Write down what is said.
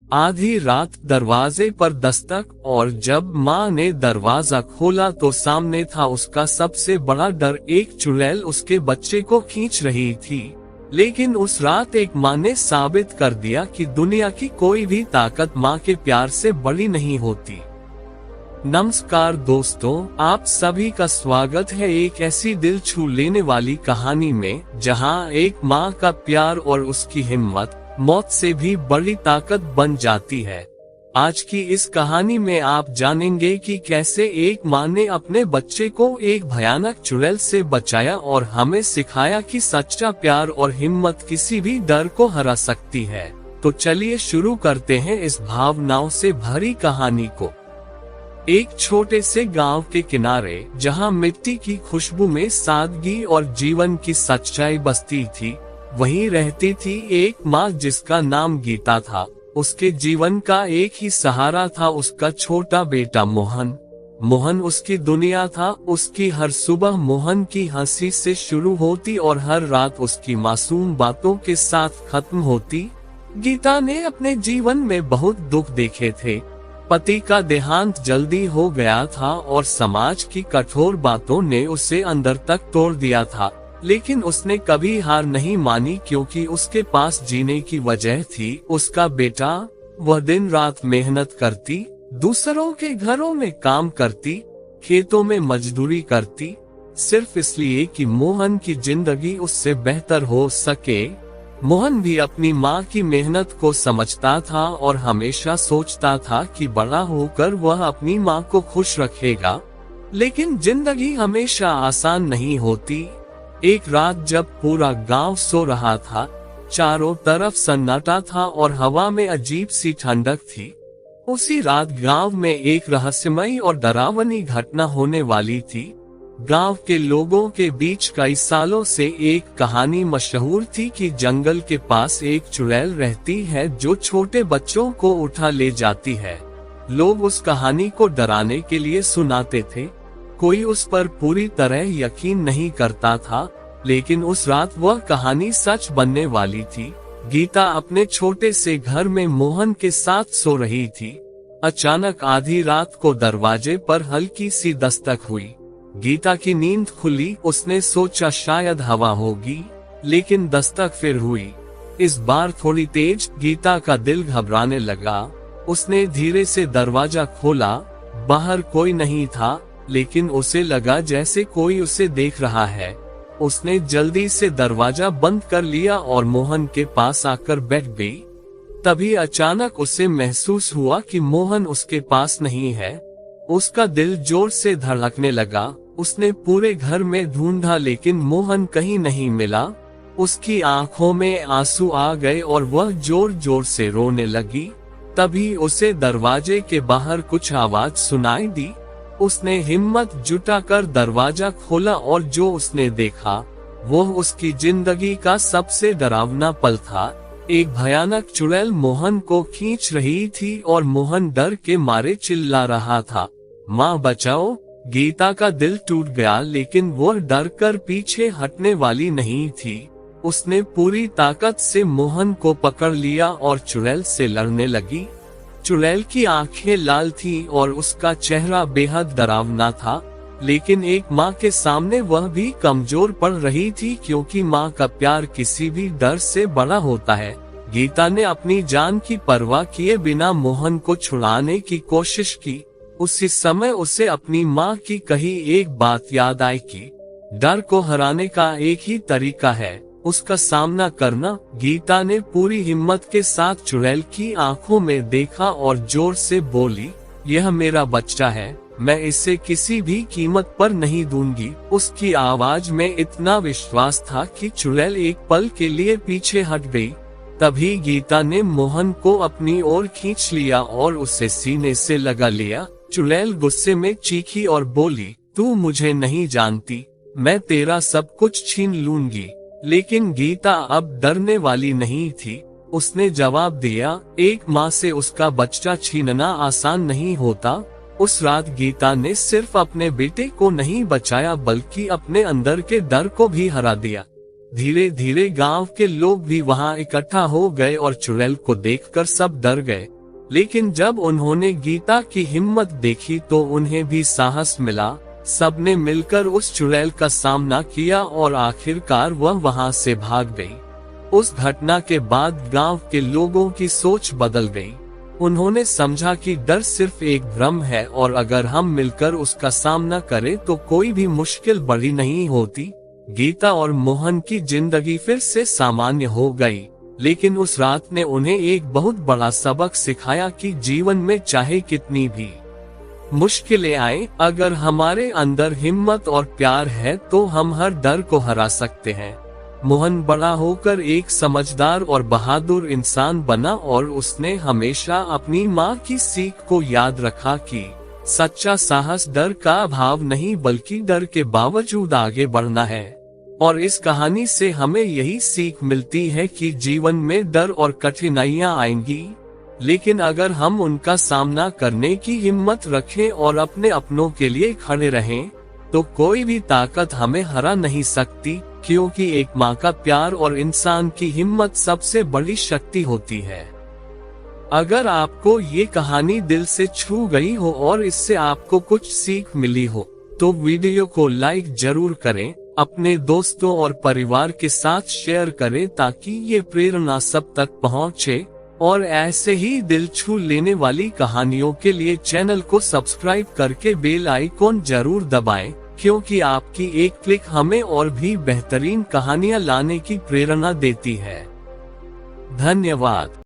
आधी रात दरवाजे पर दस्तक, और जब माँ ने दरवाजा खोला तो सामने था उसका सबसे बड़ा डर, एक चुड़ैल उसके बच्चे को खींच रही थी। लेकिन उस रात एक माँ ने साबित कर दिया कि दुनिया की कोई भी ताकत माँ के प्यार से बड़ी नहीं होती। नमस्कार दोस्तों, आप सभी का स्वागत है एक ऐसी दिल छू लेने वाली कहानी में, जहां एक माँ का प्यार और उसकी हिम्मत मौत से भी बड़ी ताकत बन जाती है। आज की इस कहानी में आप जानेंगे कि कैसे एक माँ ने अपने बच्चे को एक भयानक चुड़ैल से बचाया और हमें सिखाया कि सच्चा प्यार और हिम्मत किसी भी डर को हरा सकती है। तो चलिए शुरू करते हैं इस भावनाओं से भरी कहानी को। एक छोटे से गांव के किनारे, जहां मिट्टी की खुशबू में सादगी और जीवन की सच्चाई बसती थी, वहीं रहती थी एक माँ जिसका नाम गीता था। उसके जीवन का एक ही सहारा था, उसका छोटा बेटा मोहन। मोहन उसकी दुनिया था। उसकी हर सुबह मोहन की हंसी से शुरू होती और हर रात उसकी मासूम बातों के साथ खत्म होती। गीता ने अपने जीवन में बहुत दुख देखे थे। पति का देहांत जल्दी हो गया था और समाज की कठोर बातों ने उसे अंदर तक तोड़ दिया था। लेकिन उसने कभी हार नहीं मानी, क्योंकि उसके पास जीने की वजह थी उसका बेटा। वह दिन रात मेहनत करती, दूसरों के घरों में काम करती, खेतों में मजदूरी करती, सिर्फ इसलिए कि मोहन की जिंदगी उससे बेहतर हो सके। मोहन भी अपनी माँ की मेहनत को समझता था और हमेशा सोचता था कि बड़ा होकर वह अपनी माँ को खुश रखेगा। लेकिन जिंदगी हमेशा आसान नहीं होती। एक रात जब पूरा गांव सो रहा था, चारों तरफ सन्नाटा था और हवा में अजीब सी ठंडक थी, उसी रात गांव में एक रहस्यमयी और डरावनी घटना होने वाली थी। गांव के लोगों के बीच कई सालों से एक कहानी मशहूर थी कि जंगल के पास एक चुड़ैल रहती है जो छोटे बच्चों को उठा ले जाती है। लोग उस कहानी को डराने के लिए सुनाते थे। कोई उस पर पूरी तरह यकीन नहीं करता था, लेकिन उस रात वह कहानी सच बनने वाली थी। गीता अपने छोटे से घर में मोहन के साथ सो रही थी। अचानक आधी रात को दरवाजे पर हल्की सी दस्तक हुई। गीता की नींद खुली। उसने सोचा शायद हवा होगी, लेकिन दस्तक फिर हुई, इस बार थोड़ी तेज। गीता का दिल घबराने लगा। उसने धीरे से दरवाजा खोला। बाहर कोई नहीं था, लेकिन उसे लगा जैसे कोई उसे देख रहा है। उसने जल्दी से दरवाजा बंद कर लिया और मोहन के पास आकर बैठ गई। तभी अचानक उसे महसूस हुआ कि मोहन उसके पास नहीं है। उसका दिल जोर से धड़कने लगा। उसने पूरे घर में ढूंढा, लेकिन मोहन कहीं नहीं मिला। उसकी आंखों में आंसू आ गए और वह जोर जोर से रोने लगी। तभी उसे दरवाजे के बाहर कुछ आवाज सुनाई दी। उसने हिम्मत जुटाकर दरवाजा खोला और जो उसने देखा वो उसकी जिंदगी का सबसे डरावना पल था। एक भयानक चुड़ैल मोहन को खींच रही थी और मोहन डर के मारे चिल्ला रहा था, माँ बचाओ। गीता का दिल टूट गया, लेकिन वह डर कर पीछे हटने वाली नहीं थी। उसने पूरी ताकत से मोहन को पकड़ लिया और चुड़ैल से लड़ने लगी। चुड़ैल की आंखें लाल थी और उसका चेहरा बेहद डरावना था, लेकिन एक माँ के सामने वह भी कमजोर पड़ रही थी, क्योंकि माँ का प्यार किसी भी डर से बड़ा होता है। गीता ने अपनी जान की परवाह किए बिना मोहन को छुड़ाने की कोशिश की। उसी समय उसे अपनी माँ की कही एक बात याद आई कि डर को हराने का एक ही तरीका है, उसका सामना करना। गीता ने पूरी हिम्मत के साथ चुड़ैल की आंखों में देखा और जोर से बोली, यह मेरा बच्चा है, मैं इसे किसी भी कीमत पर नहीं दूंगी। उसकी आवाज में इतना विश्वास था कि चुड़ैल एक पल के लिए पीछे हट गई। तभी गीता ने मोहन को अपनी ओर खींच लिया और उसे सीने से लगा लिया। चुड़ैल गुस्से में चीखी और बोली, तू मुझे नहीं जानती, मैं तेरा सब कुछ छीन लूंगी। लेकिन गीता अब डरने वाली नहीं थी। उसने जवाब दिया, एक माँ से उसका बच्चा छीनना आसान नहीं होता। उस रात गीता ने सिर्फ अपने बेटे को नहीं बचाया, बल्कि अपने अंदर के डर को भी हरा दिया। धीरे धीरे गांव के लोग भी वहां इकट्ठा हो गए और चुड़ैल को देखकर सब डर गए। लेकिन जब उन्होंने गीता की हिम्मत देखी तो उन्हें भी साहस मिला। सबने मिलकर उस चुड़ैल का सामना किया और आखिरकार वह वहां से भाग गई। उस घटना के बाद गांव के लोगों की सोच बदल गई। उन्होंने समझा कि डर सिर्फ एक भ्रम है और अगर हम मिलकर उसका सामना करें तो कोई भी मुश्किल बड़ी नहीं होती। गीता और मोहन की जिंदगी फिर से सामान्य हो गई, लेकिन उस रात ने उन्हें एक बहुत बड़ा सबक सिखाया कि जीवन में चाहे कितनी भी मुश्किलें आए, अगर हमारे अंदर हिम्मत और प्यार है तो हम हर डर को हरा सकते हैं। मोहन बड़ा होकर एक समझदार और बहादुर इंसान बना और उसने हमेशा अपनी माँ की सीख को याद रखा कि सच्चा साहस डर का अभाव नहीं बल्कि डर के बावजूद आगे बढ़ना है। और इस कहानी से हमें यही सीख मिलती है कि जीवन में डर और कठिनाइयां आएंगी, लेकिन अगर हम उनका सामना करने की हिम्मत रखें और अपने अपनों के लिए खड़े रहें, तो कोई भी ताकत हमें हरा नहीं सकती, क्योंकि एक माँ का प्यार और इंसान की हिम्मत सबसे बड़ी शक्ति होती है। अगर आपको ये कहानी दिल से छू गई हो और इससे आपको कुछ सीख मिली हो, तो वीडियो को लाइक जरूर करें, अपने दोस्तों और परिवार के साथ शेयर करें ताकि ये प्रेरणा सब तक पहुँचे। और ऐसे ही दिल छू लेने वाली कहानियों के लिए चैनल को सब्सक्राइब करके बेल आइकॉन जरूर दबाएं, क्योंकि आपकी एक क्लिक हमें और भी बेहतरीन कहानियां लाने की प्रेरणा देती है। धन्यवाद।